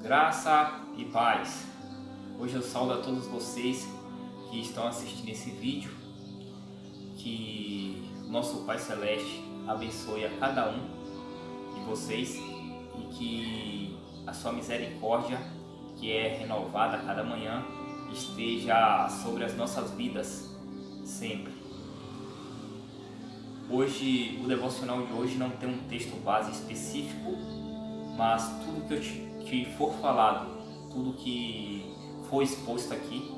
Graça e paz. Hoje eu saúdo a todos vocês que estão assistindo esse vídeo. Que nosso Pai Celeste abençoe a cada um de vocês e que a sua misericórdia, que é renovada a cada manhã, esteja sobre as nossas vidas sempre. Hoje, o devocional de hoje não tem um texto base específico, mas tudo que for falado, tudo que for exposto aqui,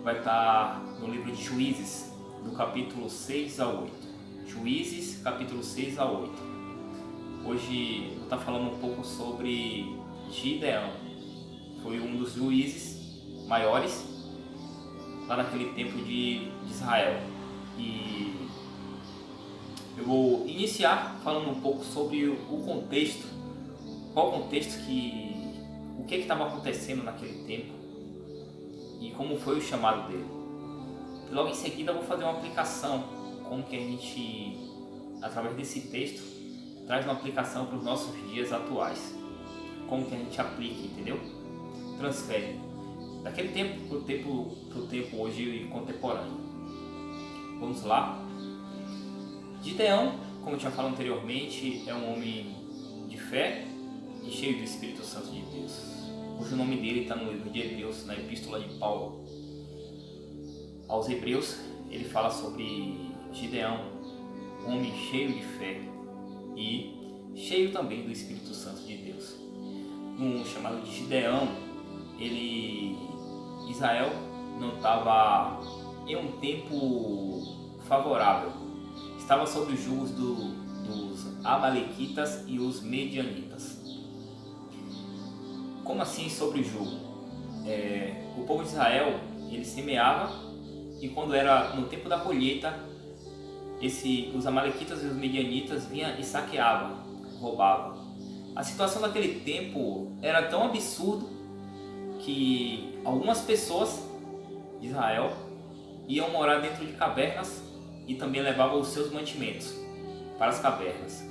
vai estar no livro de Juízes, do capítulo 6 a 8. Juízes, capítulo 6 a 8. Hoje eu vou estar falando um pouco sobre Gideão. Foi um dos juízes maiores lá naquele tempo de Israel. E eu vou iniciar falando um pouco sobre o contexto. Qual o contexto o que estava acontecendo naquele tempo e como foi o chamado dele. E logo em seguida eu vou fazer uma aplicação, como que a gente, através desse texto, traz uma aplicação para os nossos dias atuais. Como que a gente aplica, entendeu? Transfere daquele tempo para o tempo hoje contemporâneo. Vamos lá. Gideão, como eu tinha falado anteriormente, é um homem de fé e cheio do Espírito Santo de Deus, cujo nome dele está no livro de Hebreus, na epístola de Paulo aos Hebreus. Ele fala sobre Gideão, um homem cheio de fé e cheio também do Espírito Santo de Deus. No chamado de Gideão, Israel não estava em um tempo favorável, estava sob os jugos dos Amalequitas e os Medianitas. Como assim sobre o jugo? O povo de Israel, ele semeava, e quando era no tempo da colheita, os Amalequitas e os Medianitas vinham e saqueavam, roubavam. A situação daquele tempo era tão absurda que algumas pessoas de Israel iam morar dentro de cavernas e também levavam os seus mantimentos para as cavernas.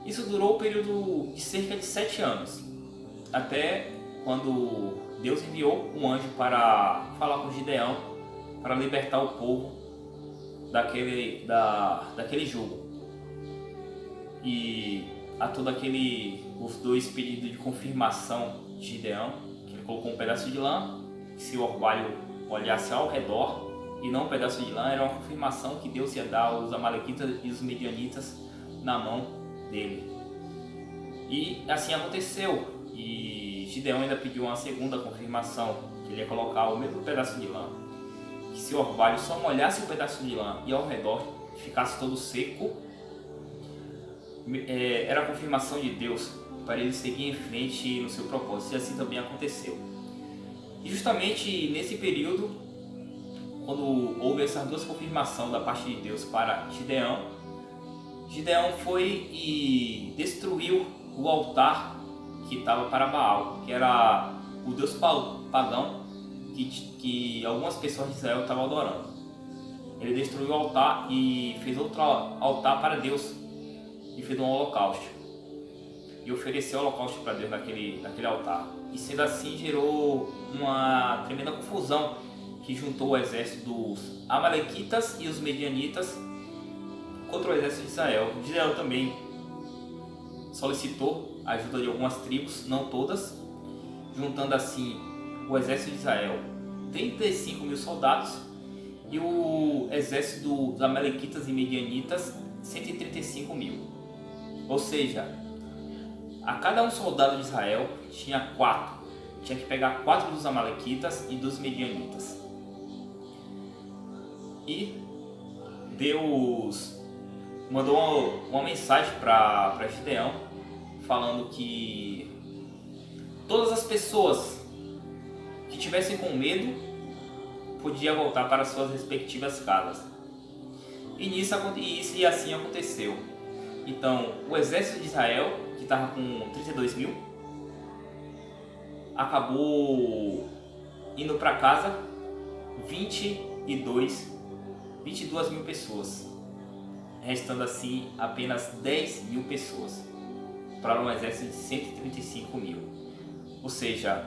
Isso durou um período de cerca de 7 anos, até quando Deus enviou um anjo para falar com Gideão, para libertar o povo daquele jugo. E a os dois pedidos de confirmação de Gideão, que ele colocou um pedaço de lã, que se o orvalho olhasse ao redor e não um pedaço de lã, era uma confirmação que Deus ia dar aos Amalequitas e os Medianitas na mão dele. E assim aconteceu. E Gideão ainda pediu uma segunda confirmação, que ele ia colocar o mesmo pedaço de lã, que se o orvalho só molhasse o pedaço de lã e ao redor ficasse todo seco, era a confirmação de Deus para ele seguir em frente no seu propósito. E assim também aconteceu. E justamente nesse período, quando houve essas duas confirmações da parte de Deus para Gideão foi e destruiu o altar que estava para Baal, que era o deus pagão que algumas pessoas de Israel estavam adorando. Ele destruiu o altar e fez outro altar para Deus e fez um holocausto e ofereceu holocausto para Deus naquele altar. E sendo assim, gerou uma tremenda confusão que juntou o exército dos Amalequitas e os Medianitas contra o exército de Israel. Israel também solicitou a ajuda de algumas tribos, não todas, juntando assim o exército de Israel 35 mil soldados e o exército dos Amalequitas e Medianitas 135 mil. Ou seja, a cada um soldado de Israel tinha que pegar 4 dos Amalequitas e dos Medianitas. E Deus mandou uma mensagem para Gideão, falando que todas as pessoas que tivessem com medo podiam voltar para suas respectivas casas. E assim aconteceu. Então, o exército de Israel, que estava com 32 mil, acabou indo para casa 22 mil pessoas, restando assim apenas 10 mil pessoas para um exército de 135 mil. Ou seja,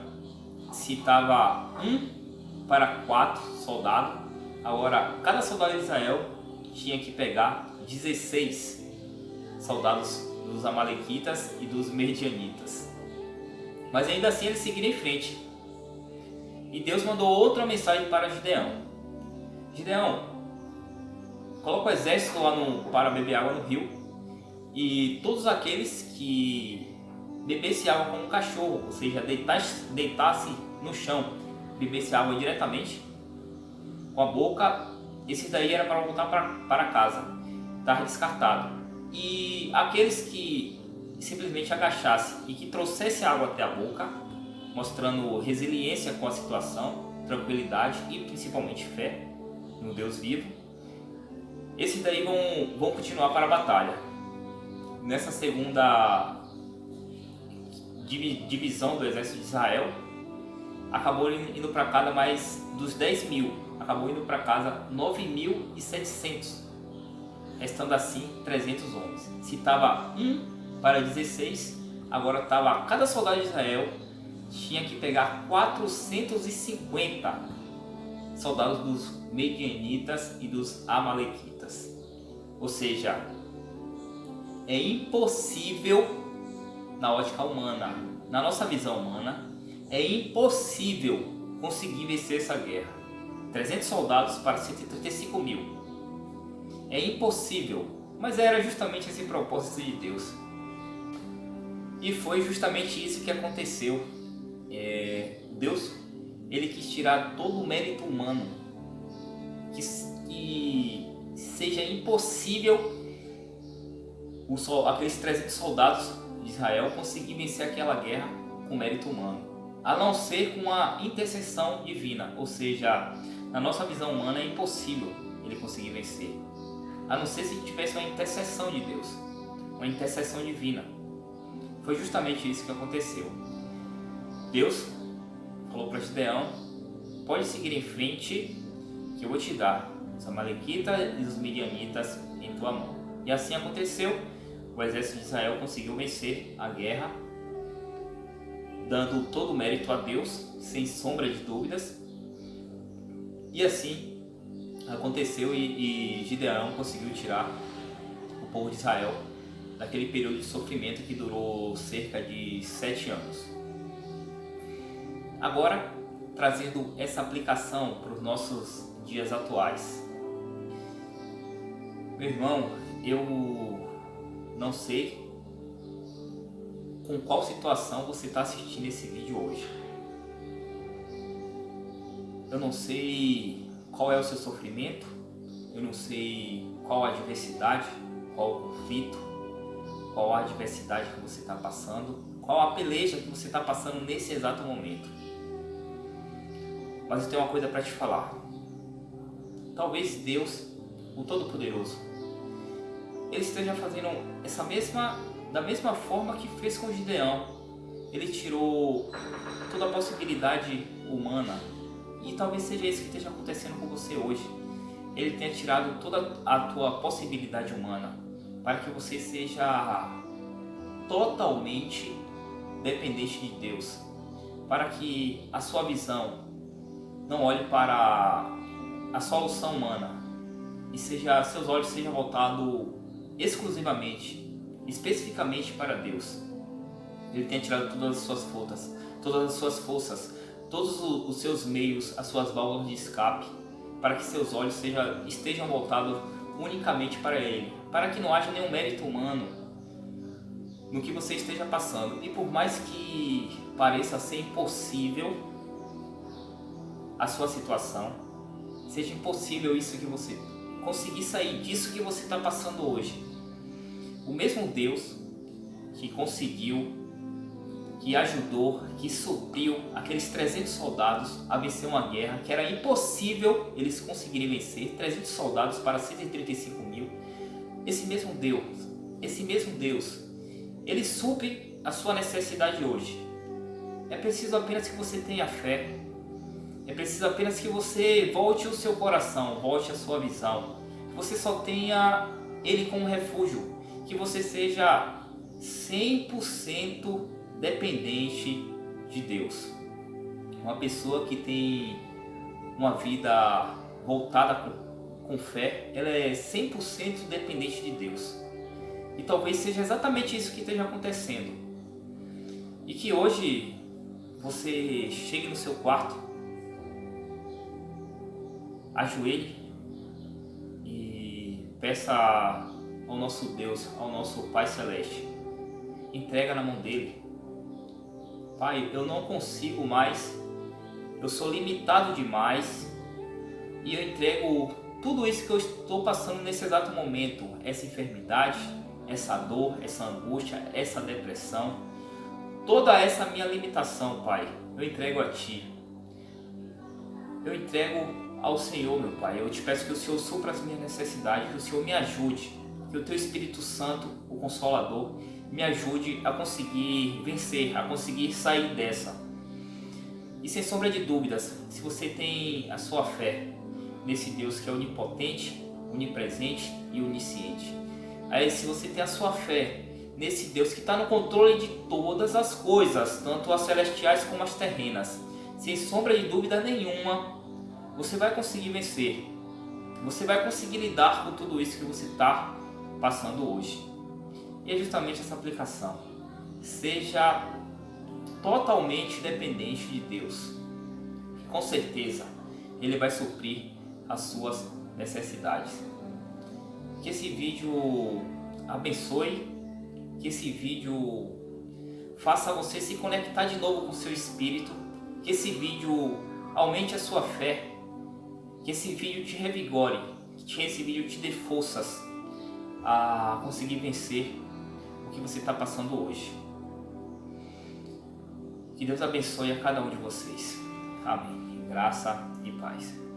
se estava 1 para 4 soldados, agora cada soldado de Israel tinha que pegar 16 soldados dos amalequitas e dos medianitas. Mas ainda assim eles seguiram em frente. E Deus mandou outra mensagem para Gideão. Gideão, coloca o exército lá para beber água no rio. E todos aqueles que bebesse água como um cachorro, ou seja, deitasse no chão, bebesse água diretamente com a boca, esses daí era para voltar para casa, estava descartado. E aqueles que simplesmente agachasse e que trouxesse água até a boca, mostrando resiliência com a situação, tranquilidade e principalmente fé no Deus vivo, esses daí vão continuar para a batalha. Nessa segunda divisão do exército de Israel, acabou indo para casa mais dos 10 mil, acabou indo para casa 9.700, restando assim 300 homens. Se estava 1 para 16, agora estava, cada soldado de Israel tinha que pegar 450 soldados dos medianitas e dos amalequitas. Ou seja, é impossível na ótica humana, na nossa visão humana, é impossível conseguir vencer essa guerra. 300 soldados para 135 mil. É impossível, mas era justamente esse propósito de Deus. E foi justamente isso que aconteceu. Deus, ele quis tirar todo o mérito humano, que seja impossível aqueles 300 soldados de Israel conseguir vencer aquela guerra com mérito humano, a não ser com a intercessão divina. Ou seja, na nossa visão humana é impossível ele conseguir vencer, a não ser se tivesse uma intercessão de Deus, uma intercessão divina. Foi justamente isso que aconteceu. Deus falou para Gideão: pode seguir em frente, que eu vou te dar os amalequitas e os midianitas em tua mão. E assim aconteceu. O exército de Israel conseguiu vencer a guerra, dando todo o mérito a Deus, sem sombra de dúvidas. E assim aconteceu, e Gideão conseguiu tirar o povo de Israel daquele período de sofrimento que durou cerca de 7 anos. Agora, trazendo essa aplicação para os nossos dias atuais. Meu irmão, eu não sei com qual situação você está assistindo esse vídeo hoje. Eu não sei qual é o seu sofrimento, eu não sei qual a adversidade, qual o conflito, qual a adversidade que você está passando, qual a peleja que você está passando nesse exato momento. Mas eu tenho uma coisa para te falar. Talvez Deus, o Todo-Poderoso, ele esteja fazendo da mesma forma que fez com Gideão. Ele tirou toda a possibilidade humana, e talvez seja isso que esteja acontecendo com você hoje. Ele tenha tirado toda a tua possibilidade humana, para que você seja totalmente dependente de Deus, para que a sua visão não olhe para a solução humana e seus olhos sejam voltados exclusivamente, especificamente para Deus. Ele tem tirado todas as suas forças, todos os seus meios, as suas válvulas de escape, para que seus olhos estejam voltados unicamente para Ele, para que não haja nenhum mérito humano no que você esteja passando. E por mais que pareça ser impossível a sua situação, seja impossível isso que você conseguir sair disso que você está passando hoje, o mesmo Deus que conseguiu, que ajudou, que supriu aqueles 300 soldados a vencer uma guerra que era impossível eles conseguirem vencer, 300 soldados para 135 mil, esse mesmo Deus, ele supre a sua necessidade hoje. É preciso apenas que você tenha fé, é preciso apenas que você volte o seu coração, volte a sua visão, que você só tenha Ele como refúgio, que você seja 100% dependente de Deus. Uma pessoa que tem uma vida voltada com fé, ela é 100% dependente de Deus. E talvez seja exatamente isso que esteja acontecendo. E que hoje você chegue no seu quarto, ajoelhe e peça ao nosso Deus, ao nosso Pai Celeste. Entrega na mão dele. Pai, eu não consigo mais, eu sou limitado demais e eu entrego tudo isso que eu estou passando nesse exato momento, essa enfermidade, essa dor, essa angústia, essa depressão, toda essa minha limitação, Pai, eu entrego a Ti. Eu entrego ao Senhor, meu Pai. Eu te peço que o Senhor supra as minhas necessidades, que o Senhor me ajude, que o Teu Espírito Santo, o Consolador, me ajude a conseguir vencer, a conseguir sair dessa. E sem sombra de dúvidas, se você tem a sua fé nesse Deus que é onipotente, onipresente e onisciente, aí se você tem a sua fé nesse Deus que está no controle de todas as coisas, tanto as celestiais como as terrenas, sem sombra de dúvida nenhuma, você vai conseguir vencer. Você vai conseguir lidar com tudo isso que você está passando hoje. E é justamente essa aplicação. Seja totalmente dependente de Deus. Com certeza, Ele vai suprir as suas necessidades. Que esse vídeo abençoe. Que esse vídeo faça você se conectar de novo com o seu espírito. Que esse vídeo aumente a sua fé. Que esse vídeo te revigore. Que esse vídeo te dê forças a conseguir vencer o que você está passando hoje. Que Deus abençoe a cada um de vocês. Amém. Graça e paz.